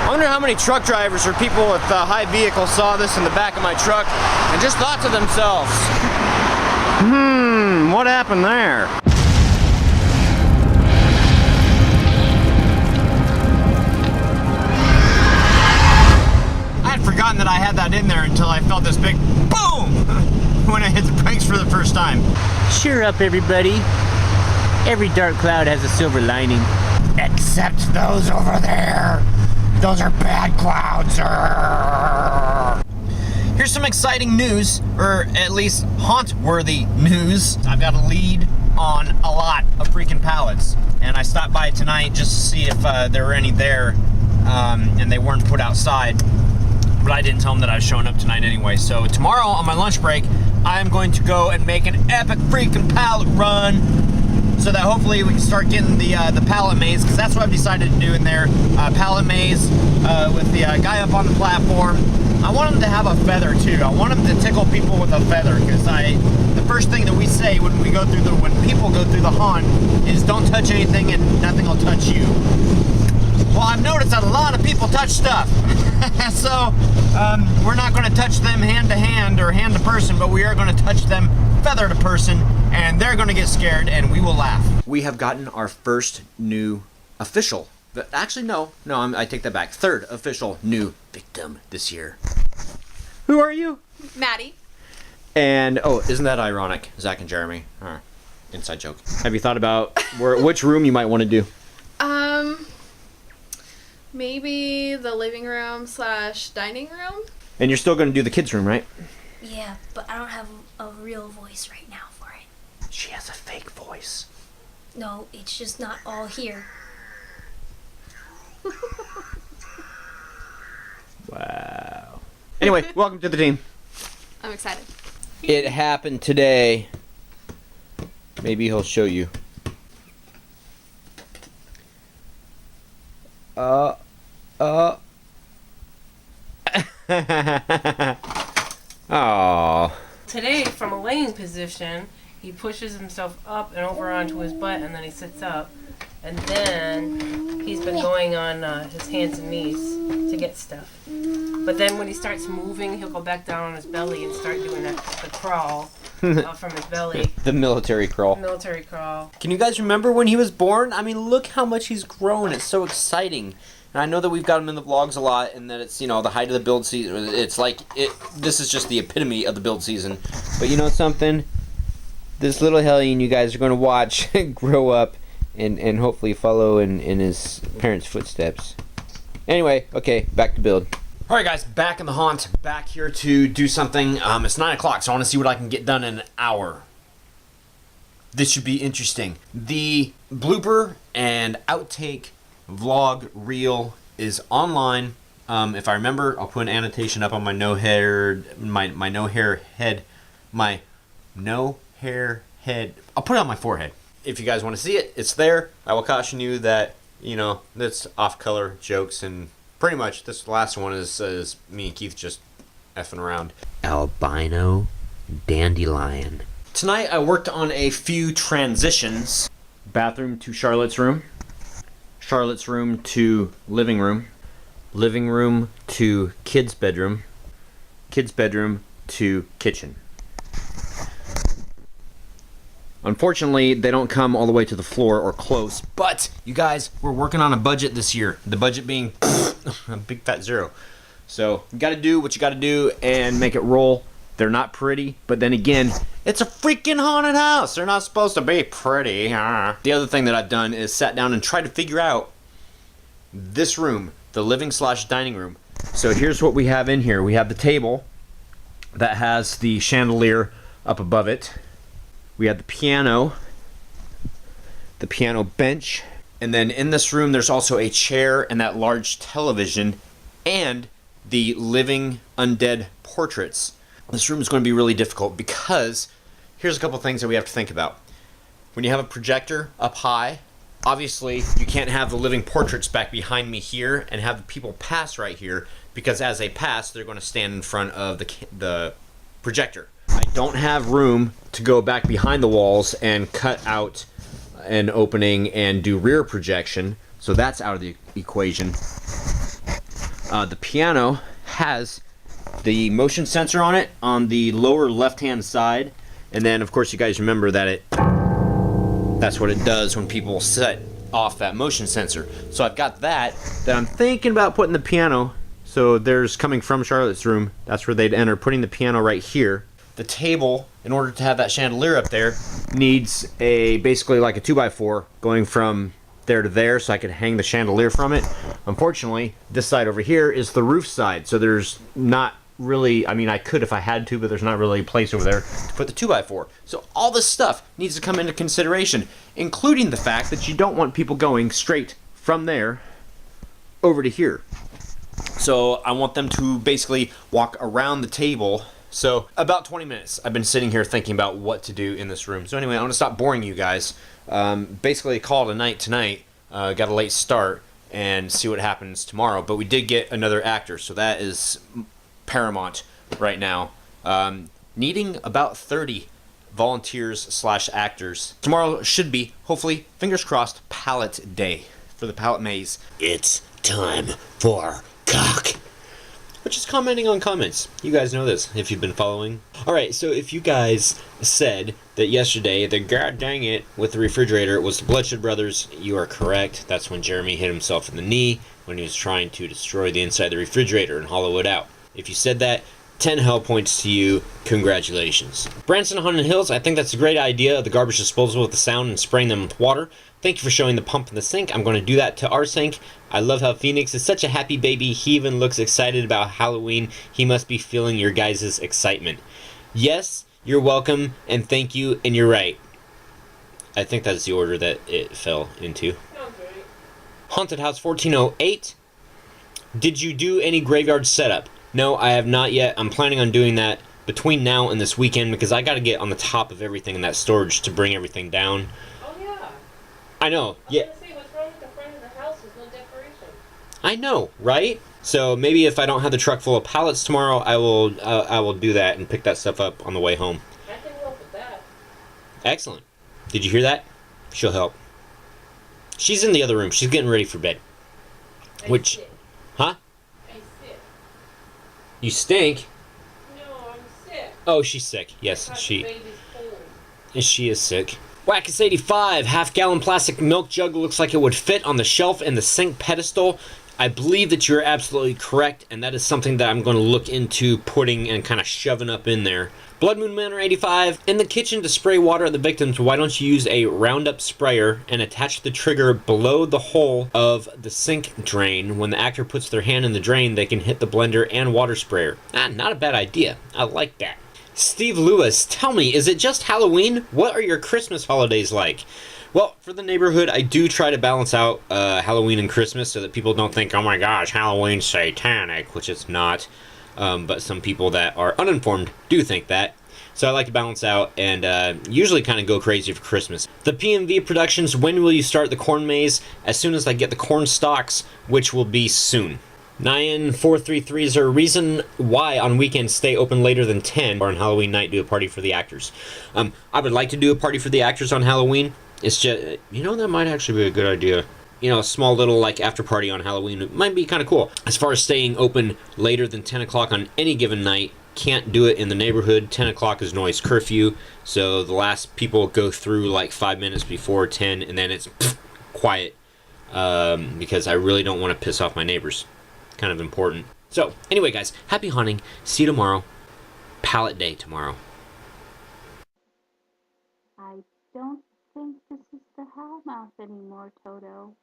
I wonder how many truck drivers or people with high vehicles saw this in the back of my truck and just thought to themselves, what happened there? I had forgotten that I had that in there until I felt this big boom when I hit the brakes for the first time. Cheer up, everybody. Every dark cloud has a silver lining. Except those over there. Those are bad clouds. Here's some exciting news, or at least haunt-worthy news. I've got a lead on a lot of freaking pallets, and I stopped by tonight just to see if there were any there, and they weren't put outside. But I didn't tell them that I was showing up tonight anyway. So tomorrow on my lunch break, I'm going to go and make an epic freaking pallet run, so that hopefully we can start getting the pallet maze, because that's what I've decided to do in there. Pallet maze with the guy up on the platform. I want him to have a feather too. I want him to tickle people with a feather, because the first thing that we say when people go through the haunt is don't touch anything and nothing will touch you. Well, I've noticed that a lot of people touch stuff. So we're not going to touch them hand to hand or hand to person, but we are going to touch them feather to person, and they're going to get scared and we will laugh. We have gotten our first new official, actually no, I take that back, third official new victim this year. Who are you? Maddie. And oh, isn't that ironic? Zach and Jeremy. Inside joke. Have you thought about which room you might want to do? Maybe the living room / dining room. And you're still going to do the kids' room, right? Yeah, but I don't have a real voice right now for it. She has a fake voice. No, it's just not all here. Wow. Anyway, welcome to the team. I'm excited. It happened today. Maybe he'll show you. Oh. Today, from a laying position, he pushes himself up and over onto his butt, and then he sits up. And then he's been going on his hands and knees to get stuff. But then when he starts moving, he'll go back down on his belly and start doing the crawl from his belly. The military crawl. Military crawl. Can you guys remember when he was born? I mean, look how much he's grown. It's so exciting. And I know that we've got him in the vlogs a lot, and that it's, the height of the build season. It's like, this is just the epitome of the build season. But you know something? This little hellion you guys are going to watch grow up and hopefully follow in his parents' footsteps. Anyway, okay, back to build. Alright guys, back in the haunt, back here to do something. It's 9 o'clock, so I want to see what I can get done in an hour. This should be interesting. The blooper and outtake vlog reel is online. If I remember, I'll put an annotation up on my no hair head. I'll put it on my forehead. If you guys want to see it, it's there. I will caution you that, that's off-color jokes, and pretty much this last one is me and Keith just effing around. Albino dandelion. Tonight I worked on a few transitions. Bathroom to Charlotte's room. Charlotte's room to living room. Living room to kids' bedroom. Kids' bedroom to kitchen. Unfortunately, they don't come all the way to the floor or close, but you guys, we're working on a budget this year. The budget being a big fat zero. So you gotta do what you gotta do and make it roll. They're not pretty, but then again, it's a freaking haunted house. They're not supposed to be pretty. The other thing that I've done is sat down and tried to figure out this room, the living / dining room. So here's what we have in here. We have the table that has the chandelier up above it. We have the piano bench, and then in this room there's also a chair and that large television and the living undead portraits. This room is going to be really difficult because here's a couple things that we have to think about. When you have a projector up high, obviously you can't have the living portraits back behind me here and have the people pass right here, because as they pass they're going to stand in front of the projector. I don't have room to go back behind the walls and cut out an opening and do rear projection, so that's out of the equation. The piano has the motion sensor on it on the lower left-hand side, and then of course you guys remember that that's what it does when people set off that motion sensor. So I've got that I'm thinking about putting the piano. So there's coming from Charlotte's room. That's where they'd enter, putting the piano right here. The table, in order to have that chandelier up there, needs basically like a 2x4 going from there to there so I could hang the chandelier from it. Unfortunately, this side over here is the roof side, so there's not really, I mean I could if I had to, but there's not really a place over there to put the 2x4. So all this stuff needs to come into consideration, including the fact that you don't want people going straight from there over to here. So I want them to basically walk around the table. So about 20 minutes I've been sitting here thinking about what to do in this room. So anyway, I want to stop boring you guys. Basically call it a night tonight. Got a late start and see what happens tomorrow. But we did get another actor, so that is paramount right now. Needing about 30 volunteers / actors. Tomorrow should be, hopefully, fingers crossed, palette day for the palette maze. It's time for cock. Which is commenting on comments. You guys know this if you've been following. Alright, so if you guys said that yesterday the god dang it with the refrigerator was the Bloodshed Brothers, you are correct. That's when Jeremy hit himself in the knee when he was trying to destroy the inside of the refrigerator and hollow it out. If you said that, 10 hell points to you. Congratulations. Branson Haunted Hills, I think that's a great idea, the garbage disposal with the sound and spraying them with water. Thank you for showing the pump in the sink. I'm going to do that to our sink. I love how Phoenix is such a happy baby. He even looks excited about Halloween. He must be feeling your guys' excitement. Yes, you're welcome, and thank you, and you're right. I think that's the order that it fell into. Haunted House 1408. Did you do any graveyard setup? No, I have not yet. I'm planning on doing that between now and this weekend because I got to get on the top of everything in that storage to bring everything down. Oh yeah. I know. Yeah. I was gonna say, what's wrong with the front of the house? There's no decoration. I know, right? So maybe if I don't have the truck full of pallets tomorrow, I will do that and pick that stuff up on the way home. I can help with that. Excellent. Did you hear that? She'll help. She's in the other room. She's getting ready for bed. Which, sick. huh? I'm sick. You stink. No, I'm sick. Oh, she's sick. Yes, The baby's cold. she is sick. Wackus 85, half-gallon plastic milk jug looks like it would fit on the shelf in the sink pedestal. I believe that you're absolutely correct, and that is something that I'm going to look into putting and kind of shoving up in there. Blood Moon Manor 85, in the kitchen to spray water at the victims, why don't you use a Roundup sprayer and attach the trigger below the hole of the sink drain? When the actor puts their hand in the drain, they can hit the blender and water sprayer. Not a bad idea. I like that. Steve Lewis, tell me, is it just Halloween? What are your Christmas holidays like? Well, for the neighborhood, I do try to balance out Halloween and Christmas so that people don't think, oh my gosh, Halloween's satanic, which it's not. But some people that are uninformed do think that. So I like to balance out and usually kind of go crazy for Christmas. The PMV Productions, when will you start the corn maze? As soon as I get the corn stalks, which will be soon. 9433, is there a reason why on weekends stay open later than 10 or on Halloween night do a party for the actors? I would like to do a party for the actors on Halloween. It's just, you know, that might actually be a good idea. You know, a small little like after party on Halloween, it might be kind of cool. As far as staying open later than 10 o'clock on any given night, can't do it in the neighborhood. 10 o'clock is noise curfew, so the last people go through like 5 minutes before 10, and then it's quiet because I really don't want to piss off my neighbors. Kind of important. So anyway, guys, happy hunting. See you tomorrow. Pallet day tomorrow. I don't think this is the Hellmouth anymore, Toto.